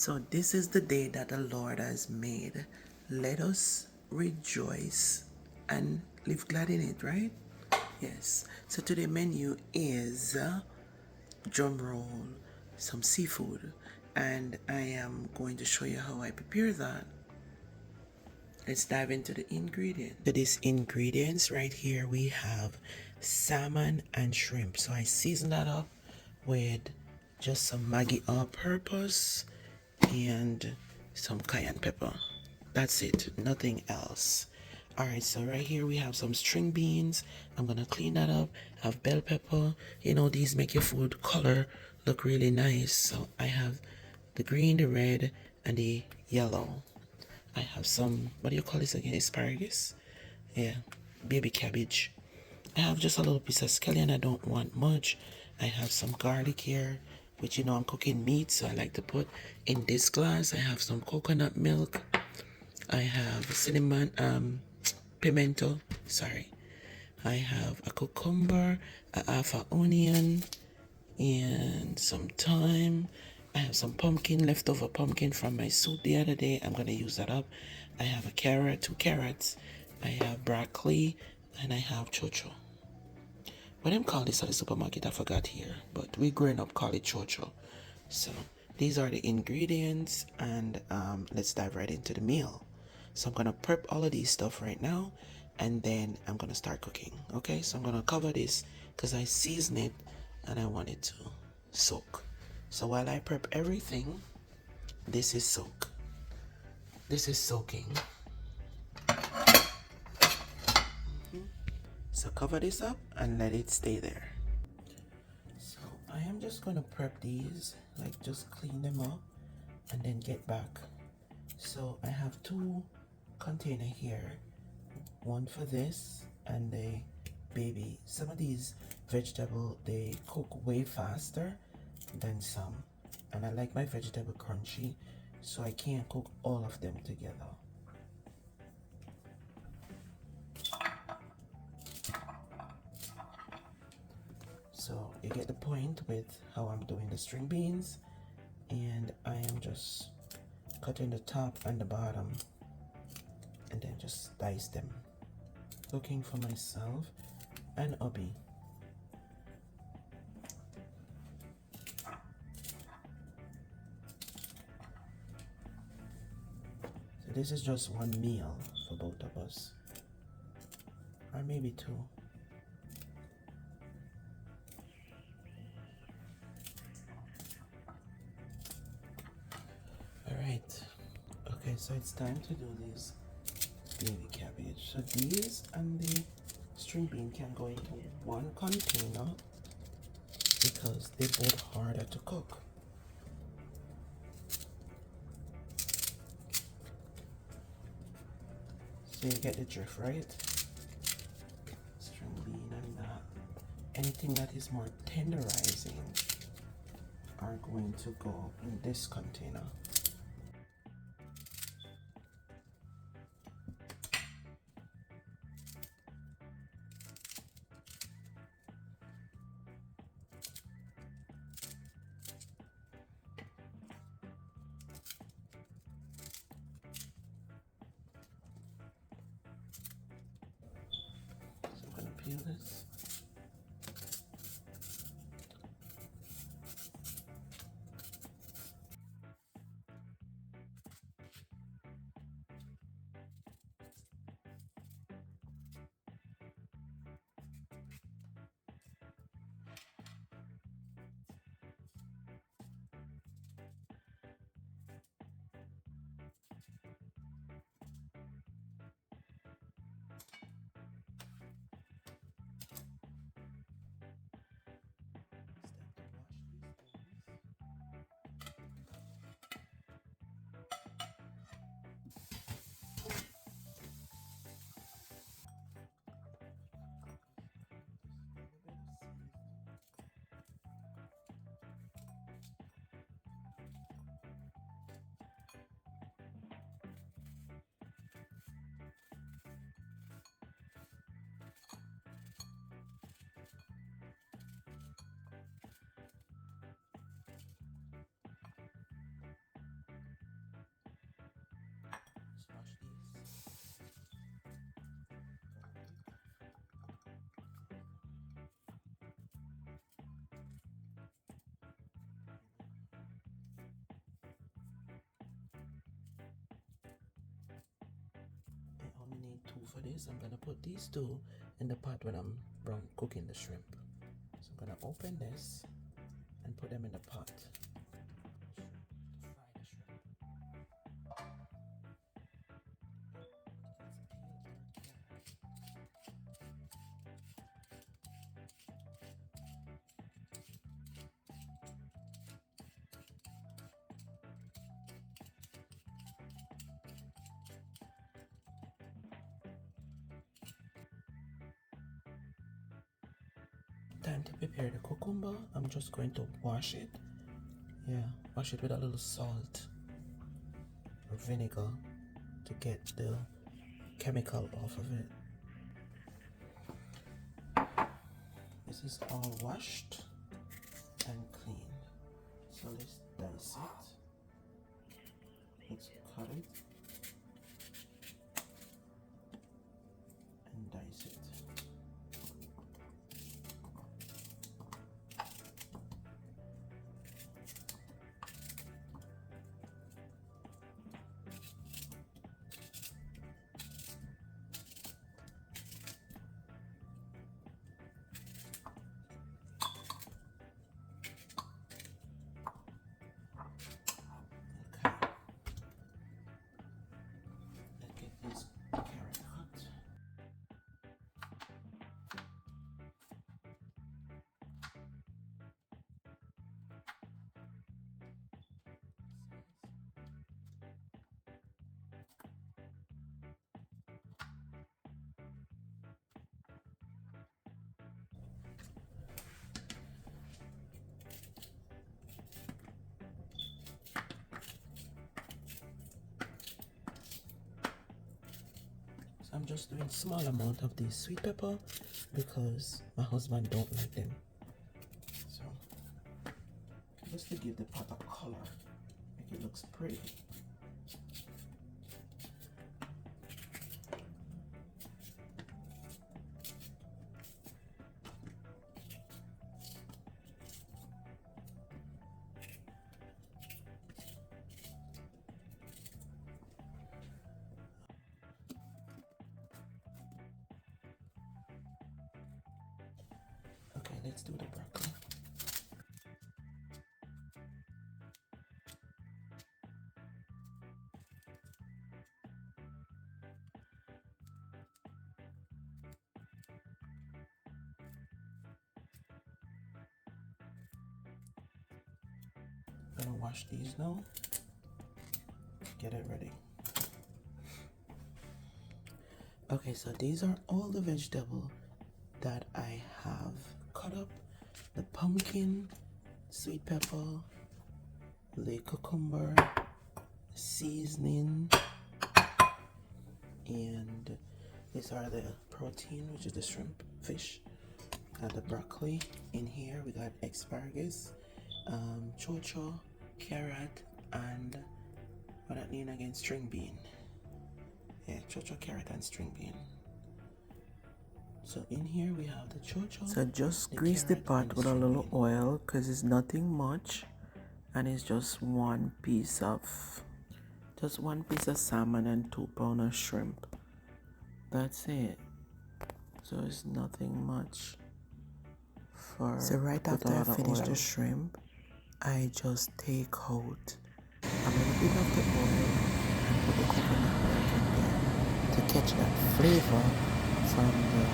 So this is the day that the Lord has made. Let us rejoice and live glad in it, right? Yes. So today menu is drum roll, some seafood, and I am going to show you how I prepare that. Let's dive into the ingredients. So these ingredients right here, we have salmon and shrimp. So I season that up with just some Maggi all-purpose and some cayenne pepper. That's it, nothing else. Alright, so right here we have some string beans. I'm gonna clean that up. Have bell pepper. You know, these make your food color look really nice. So I have the green, the red, and the yellow. I have some, what do you call this again? Asparagus? Yeah, baby cabbage. I have just a little piece of scallion. I don't want much. I have some garlic here, which you know I'm cooking meat, so I like to put in this glass. I have some coconut milk. I have cinnamon, pimento. Sorry. I have a cucumber, a half an onion, and some thyme. I have some pumpkin, leftover pumpkin from my soup the other day. I'm gonna use that up. I have a carrot, 2 carrots. I have broccoli, and I have chocho. What them call this at the supermarket, I forgot here, but we growing up call it chocho. So these are the ingredients, and let's dive right into the meal. So I'm gonna prep all of these stuff right now, and then I'm gonna start cooking. Okay, so I'm gonna cover this because I season it and I want it to soak. So while I prep everything, this is soak. This is soaking. So cover this up and let it stay there. So I am just gonna prep these, like just clean them up and then get back. So I have 2 containers here, one for this and the baby. Some of these vegetables, they cook way faster than some, and I like my vegetable crunchy, so I can't cook all of them together. So you get the point with how I'm doing the string beans, and I am just cutting the top and the bottom and then just dice them. Looking for myself and hubby. So this is just one meal for both of us, or maybe 2. Alright, okay, so it's time to do this baby cabbage. So these and the string bean can go into one container because they're both harder to cook. So you get the drift, right? String bean and that. Anything that is more tenderizing are going to go in this container. So I'm gonna peel this. for this, I'm gonna put these two in the pot when I'm cooking the shrimp. So I'm gonna open this and put them in the pot to fry the shrimp. Time to prepare the cucumber. I'm just going to wash it. Yeah, wash it with a little salt or vinegar to get the chemical off of it. This is all washed and clean. So let's dice it. Let's cut it and dice it. Let's get this carrot cut. I'm just doing small amount of the sweet pepper because my husband don't like them. So just to give the pot a color, make it looks pretty. Okay, let's do the broccoli. I'm gonna wash these now. Get it ready. Okay, so these are all the vegetables that I have cut up. The pumpkin, sweet pepper, the cucumber, seasoning, and these are the protein, which is the shrimp, fish, the broccoli. In here we got asparagus, chocho, carrot, and what that name again, string bean. Yeah, chocho, carrot, and string bean. So in here we have the chocho. So just grease the pot with a little oil because it's nothing much, and it's just one piece of salmon and 2 pounds of shrimp. That's it. So it's nothing much. So right after I finish the shrimp, I just take out a little bit of the oil and put the coconut milk in there to catch that flavor from the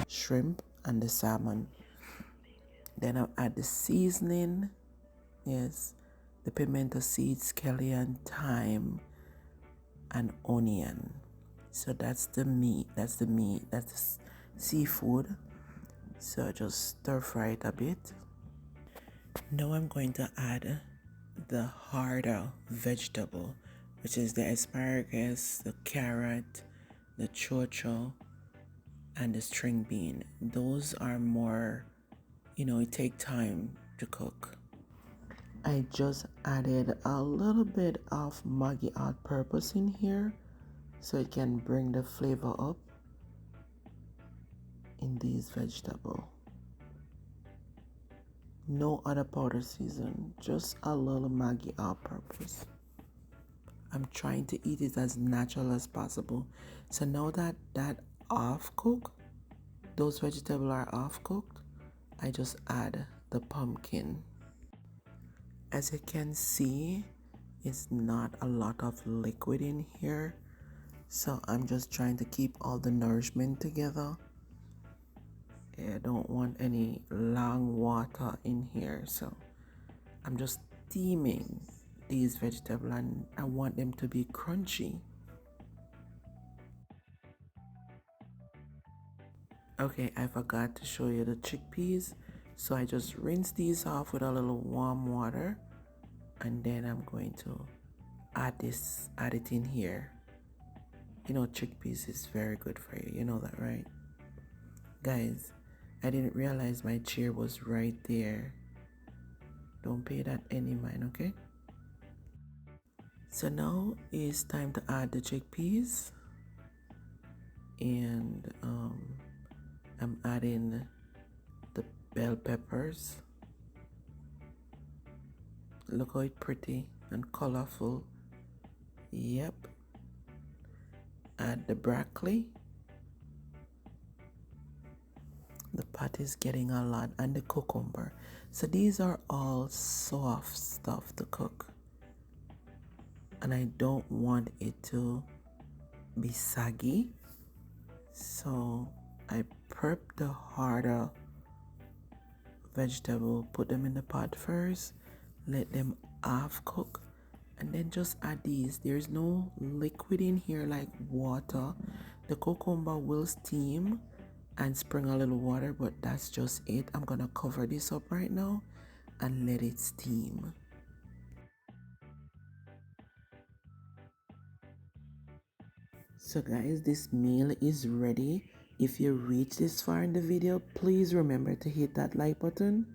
shrimp and the salmon. Then I'll add the seasoning, yes, the pimento seeds, scallion, thyme, and onion. So that's the meat, that's the seafood. So just stir fry it a bit. Now I'm going to add the harder vegetable, which is the asparagus, the carrot, the chocho, and the string bean. Those are more, it takes time to cook. I just added a little bit of Maggi all-purpose in here so it can bring the flavor up in these vegetables. No other powder season, just a little Maggi all-purpose. I'm trying to eat it as natural as possible. So now that off cooked, those vegetables are off cooked, I just add the pumpkin. As you can see, it's not a lot of liquid in here, so I'm just trying to keep all the nourishment together. I don't want any long water in here, so I'm just steaming these vegetables and I want them to be crunchy. Okay, I forgot to show you the chickpeas, so I just rinse these off with a little warm water, and then I'm going to add it in here. You know, chickpeas is very good for you. You know that, right? Guys, I didn't realize my chair was right there. Don't pay that any mind, okay? So now it's time to add the chickpeas. And I'm adding the bell peppers. Look how it's pretty and colorful. Yep. Add the broccoli. The pot is getting a lot, and the cucumber. So these are all soft stuff to cook, and I don't want it to be saggy, so I prep the harder vegetable, put them in the pot first, let them half cook, and then just add these. There's no liquid in here like water. The cucumber will steam and spring a little water, but that's just it. I'm gonna cover this up right now and let it steam. So guys, this meal is ready. If you reach this far in the video, please remember to hit that like button.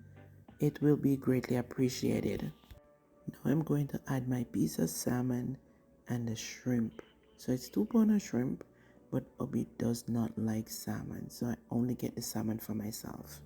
It will be greatly appreciated. Now I'm going to add my piece of salmon and the shrimp. So it's 2 pounds of shrimp, but Obi does not like salmon, so I only get the salmon for myself.